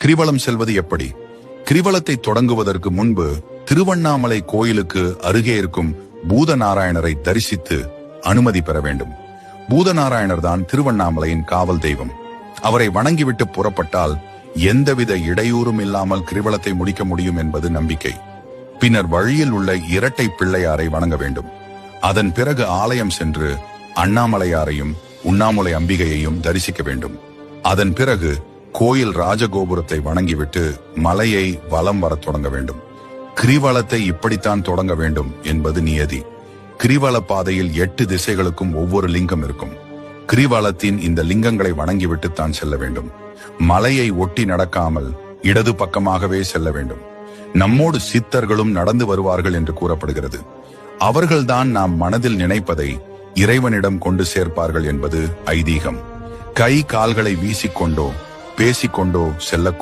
கிரிவலம் செல்வது எப்படி? கிரிவலத்தை தொடங்குவதற்கு முன்பு திருவண்ணாமலை கோயிலுக்கு அருகே இருக்கும் பூதநாராயணரை தரிசித்து அனுமதி பெற வேண்டும். பூதநாராயணர் தான் திருவண்ணாமலையின் காவல் தெய்வம். அவரை வணங்கிவிட்டு புறப்பட்டால் எந்தவித இடையூறும் இல்லாமல் கிரிவலத்தை முடிக்க முடியும் என்பது நம்பிக்கை. பின்னர் வழியில் உள்ள இரட்டை பிள்ளையாரை வணங்க வேண்டும். அதன் பிறகு ஆலயம் சென்று அண்ணாமலையாரையும் உண்ணாமுலை அம்பிகையையும் தரிசிக்க வேண்டும். அதன் பிறகு கோயில் ராஜகோபுரத்தை வணங்கிவிட்டு மலையை வலம் வரத் தொடங்க வேண்டும். கிரிவலத்தை இப்படித்தான் தொடங்க வேண்டும் என்பது நியதி. கிரிவல பாதையில் 8 திசைகளுக்கும் ஒவ்வொரு லிங்கம் இருக்கும். கிரிவலத்தின் இந்த லிங்கங்களை வணங்கிவிட்டு தான் செல்ல வேண்டும். மலையை ஒட்டி நடக்காமல் இடது பக்கமாகவே செல்ல வேண்டும். நம்மோடு சித்தர்களும் நடந்து வருவார்கள் என்று கூறப்படுகிறது. அவர்கள்தான் நாம் மனதில் நினைப்பதை இறைவனிடம் கொண்டு சேர்ப்பார்கள் என்பது ஐதீகம். கை கால்களை வீசிக்கொண்டோ பேசிக்கொண்டோ செல்லக்கூடாது.